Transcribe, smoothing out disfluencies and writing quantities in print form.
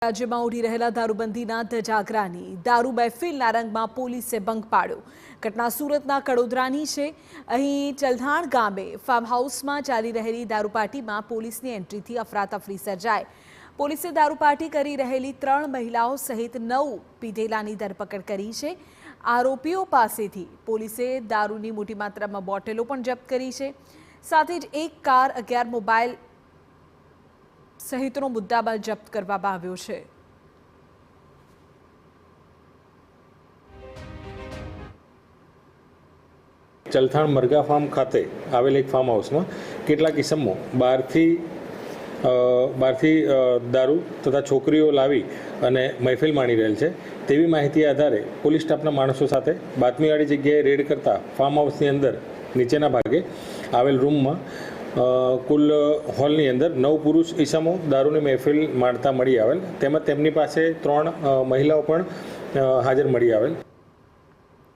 રાજ્યમાં ઉડી રહેલા દારૂબંધીના ધજાગરાની દારૂ મહેફિલના રંગમાં પોલીસે ભંગ પાડ્યો। ઘટના સુરતના કડોદરાની છે। અહીં ચલથાણ ગામે ફાર્મ હાઉસમાં ચાલી રહેલી દારૂ પાર્ટીમાં પોલીસની એન્ટ્રીથી અફરાતફરી સર્જાઈ। પોલીસે દારૂ પાર્ટી કરી રહેલી 3 મહિલાઓ સહિત 9 પીધેલાની ધરપકડ કરી છે। આરોપીઓ પાસેથી પોલીસે દારૂની મોટી માત્રામાં બોટલો પણ જપ્ત કરી છે। સાથે જ એક કાર, 11 મોબાઈલ સહિતનો મુદ્દામાલ જપ્ત કરવામાં આવ્યો છે। ચલથાણ મરઘા ફાર્મ ખાતે આવેલ એક ફાર્મ હાઉસમાં કેટલાક ઇસમો બહારથી દારૂ તથા છોકરીઓ લાવી અને મહેફિલ માણી રહેલ છે તેવી માહિતી આધારે પોલીસ સ્ટાફના માણસો સાથે બાતમીવાળી જગ્યાએ રેડ કરતા ફાર્મ હાઉસની અંદર નીચેના ભાગે આવેલ રૂમમાં કુલ હોલની અંદર 9 પુરુષ ઈસમો દારૂની મહેફિલ માણતા મળી આવેલ તેમજ તેમની પાસે 3 મહિલાઓ પણ હાજર મળી આવેલ।